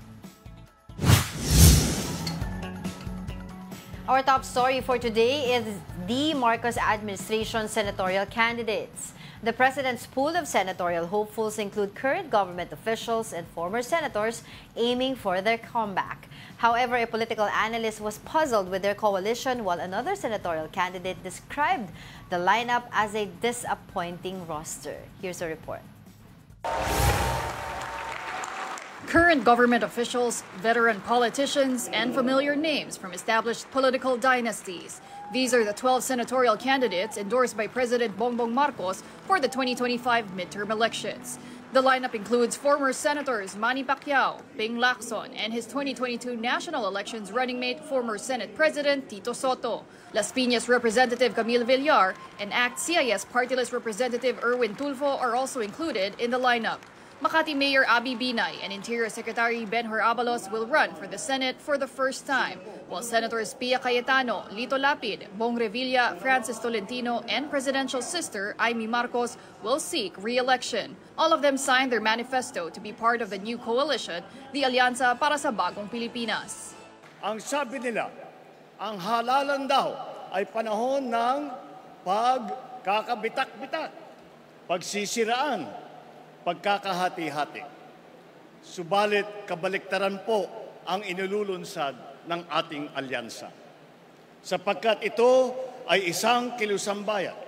Our top story for today is the Marcos administration senatorial candidates. The president's pool of senatorial hopefuls include current government officials and former senators aiming for their comeback. However, a political analyst was puzzled with their coalition, while another senatorial candidate described the lineup as a disappointing roster. Here's a report. Current government officials, veteran politicians, and familiar names from established political dynasties. These are the 12 senatorial candidates endorsed by President Bongbong Marcos for the 2025 midterm elections. The lineup includes former senators Manny Pacquiao, Ping Lacson, and his 2022 national elections running mate, former Senate President Tito Soto. Las Piñas Representative Camille Villar and ACT-CIS Party-list Representative Erwin Tulfo are also included in the lineup. Makati Mayor Abby Binay and Interior Secretary Benhur Abalos will run for the Senate for the first time, while Senators Pia Cayetano, Lito Lapid, Bong Revilla, Francis Tolentino, and presidential sister Amy Marcos will seek re-election. All of them signed their manifesto to be part of the new coalition, the Alianza para sa Bagong Pilipinas. Ang sabi nila, ang halalan daw ay panahon ng pagkakabitak-bitak, pagsisiraan, pagkakahati-hati. Subalit kabaliktaran po ang inululunsad ng ating alyansa. Sapagkat ito ay isang kilusambayan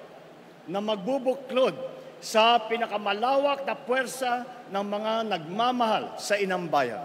na magbubuklod sa pinakamalawak na puwersa ng mga nagmamahal sa inang bayan.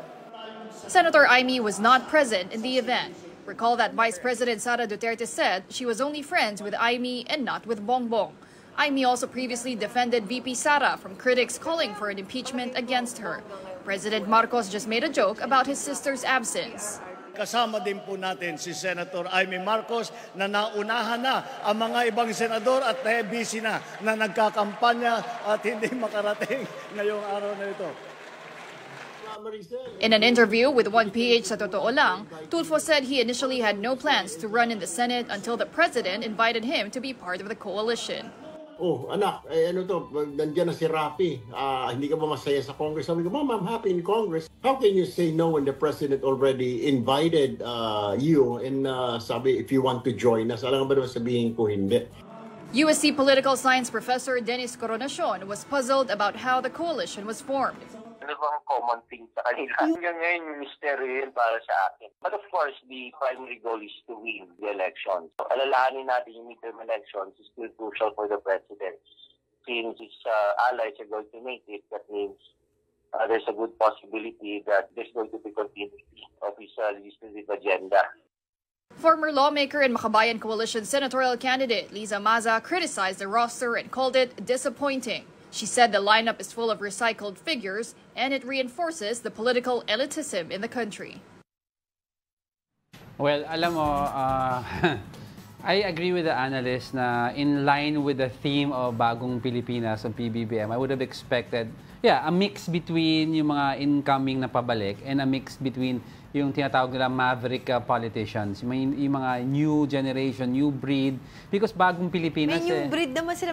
Senator Amy was not present in the event. Recall that Vice President Sara Duterte said she was only friends with Amy and not with Bongbong. Amy also previously defended VP Sara from critics calling for an impeachment against her. President Marcos just made a joke about his sister's absence. Kasama din po natin si Senator Amy Marcos na naunahan na ang mga ibang senador at busy na nagkakampanya at hindi makarating ngayong araw na ito. In an interview with 1PH sa Totoo Lang, Tulfo said he initially had no plans to run in the Senate until the president invited him to be part of the coalition. Oh, anak, ano to, nandiyan na si Rafi. Hindi ka ba masaya sa Congress? Sabi ko, Mom, I'm happy in Congress. How can you say no when the president already invited you and sabi, if you want to join us? Alam ba naman sabihin ko hindi? USC political science professor Dennis Coronacion was puzzled about how the coalition was formed. Ano bang common thing sa kanila? Hanggang ngayon, yung misteryo yun para sa akin. But of course, the primary goal is to win the election. So, alalahanin natin yung midterm elections is still crucial for the president. Since his allies are going to make it, that means there's a good possibility that there's going to be continuity of his legislative agenda. Former lawmaker and Makabayan Coalition senatorial candidate Liza Maza criticized the roster and called it disappointing. She said the lineup is full of recycled figures and it reinforces the political elitism in the country. Well, alam mo, I agree with the analyst na in line with the theme of Bagong Pilipinas of PBBM, I would have expected, a mix between yung mga incoming na pabalik and a mix between yung tinatawag nila maverick politicians, yung mga new generation, new breed. Because Bagong Pilipinas... May new breed naman sila.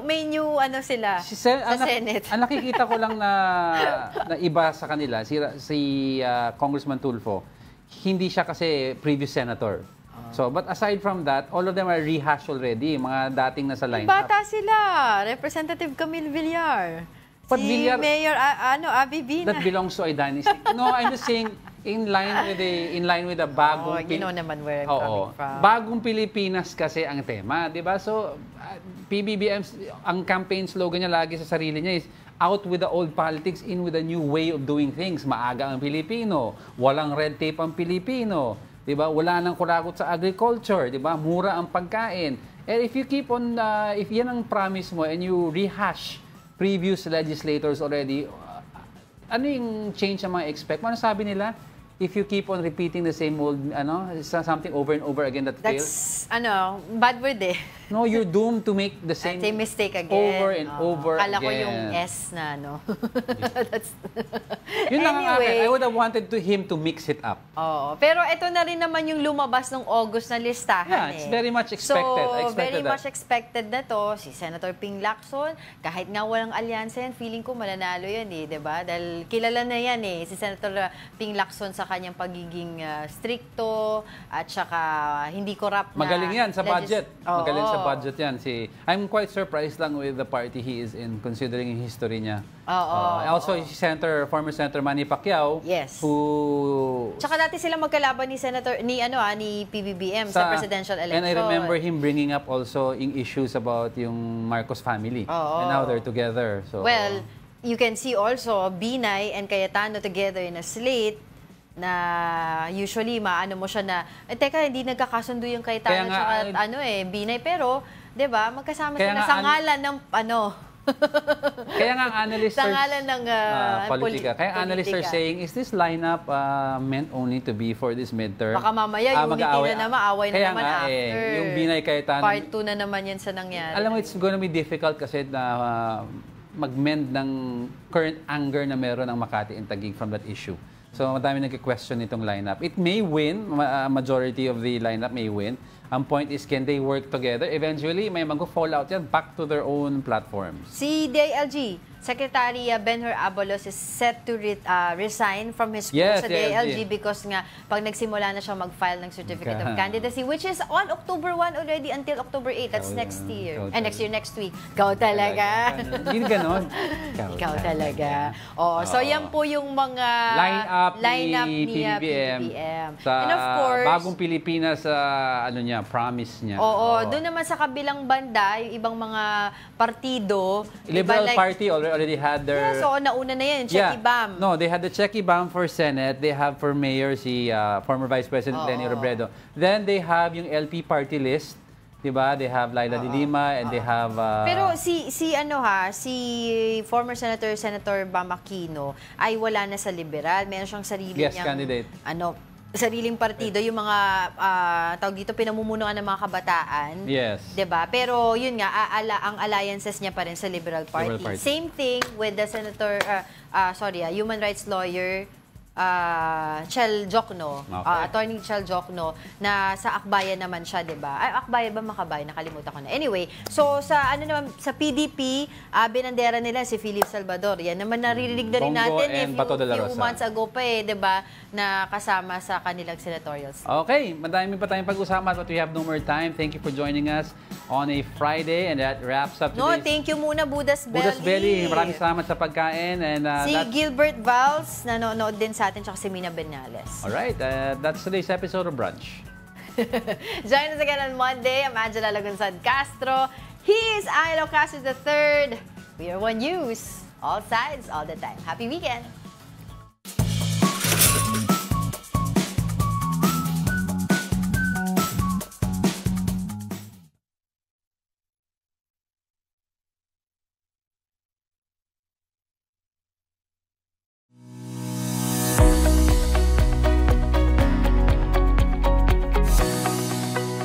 May new ano sila sa Senate. Ang nakikita ko lang na iba sa kanila, si Congressman Tulfo, hindi siya kasi previous senator. So, but aside from that, all of them are rehashed already, mga dating nasa lineup. Bata sila. Representative Camille Villar. But si Villar, Mayor Abby Bina. That belongs to a dynasty. No, I'm just saying in line with the bagong you know naman where I'm coming from. Bagong Pilipinas kasi ang tema, 'di ba? So PBBM, ang campaign slogan niya lagi sa sarili niya is out with the old politics, in with a new way of doing things. Maaga ang Pilipino, walang red tape ang Pilipino, 'di ba? Wala nang kurakot sa agriculture, 'di ba? Mura ang pagkain. And if you keep on if yan ang promise mo and you rehash previous legislators already, ano yung change na mga expect? Ano sabi nila? If you keep on repeating the same old, something over and over again that fails? That's, bad word eh. No, you're doomed to make the same mistake again. Over and over Kala again. ko yung S na, That's... Yun lang ang akin. I would have wanted him to mix it up. Oo. Pero ito na rin naman yung lumabas ng August na listahan. It's very much expected. So, very much expected na to. Si Senator Ping Lacson, kahit nga walang alyansa yan, feeling ko mananalo yan eh, diba? Dahil kilala na yan eh, si Senator Ping Lacson sa kanyang pagiging stricto at saka hindi corrupt na... Magaling yan sa budget. Magaling sa budget yan. I'm quite surprised lang with the party he is in, considering yung history niya. Also, si former Senator Manny Pacquiao, who... Tsaka dati sila magkalaban ni PBBM sa presidential election. And I remember him bringing up also yung issues about yung Marcos family. And now they're together. So, well, you can see also Binay and Cayetano together in a slate na usually maano mo siya na teka, hindi nagkakasundo yung Cayetano at Binay, pero 'di ba magkasama sila sa ngalan ng kaya nga analysts sa ngalan ng politika. Kaya analysts are saying, is this lineup meant only to be for this midterm? Baka mamaya unity na naman, away na naman after. Yung Binay Cayetano, part 2 na naman yan sa nangyari. Alam mo, it's gonna be difficult kasi na mag-mend ng current anger na meron ng Makati and Taguig from that issue. So, madami nagka-question itong lineup. It may win, majority of the lineup may win. Ang point is, can they work together? Eventually, may mag-fall out yan back to their own platforms. Si DILG, Secretary Benhur Abalos is set to resign from his post sa DILG because nga, pag nagsimula na siya mag-file ng Certificate of Candidacy, which is on October 1 already until October 8. That's next year. Next week. Ikaw talaga. Hindi ganon. Ikaw talaga. So yan po yung mga line-up ni PBBM. And of course, Bagong Pilipinas, promise niya. Oo, doon naman sa kabilang banda, yung ibang mga partido. Liberal Party already had their... Yeah, so nauna na yan, Checky Bam. No, they had the Checky Bam for Senate. They have for Mayor si former Vice President Leni Robredo. Then they have yung LP party list. Diba? They have Laila de Lima and they have... Pero si former Senator Bam Aquino ay wala na sa liberal. Meron siyang sarili niyang... candidate. Sariling partido, yung mga tawag dito, pinamumunuan ng mga kabataan. Yes. Diba? Pero yun nga, ang alliances niya pa rin sa Liberal Party. Same thing with the human rights lawyer, Chel Jokno, Attorney Chel Jokno, na sa Akbayan naman siya, 'di ba? Ay, Akbayan ba Makabayan? Nakalimutan ko na. Anyway, so sa sa PDP, binandera nila si Philip Salvador. Yan naman naririnig na rin natin few months ago pa 'di ba, na kasama sa kanilang senatorial seat. Okay, madami pa tayong pag-usapan but we have no more time. Thank you for joining us on a Friday and that wraps up today's... No, thank you muna Budas Belly. Budas Belly, maraming salamat sa pagkain and si Gilbert Valls nanonood din sa atin, tsaka si Mina Benales. Alright, that's today's episode of Brunch. Join us again on Monday. I'm Angela Lagunsad Castro. He's Angelo Castro III. We are One News. All sides, all the time. Happy weekend!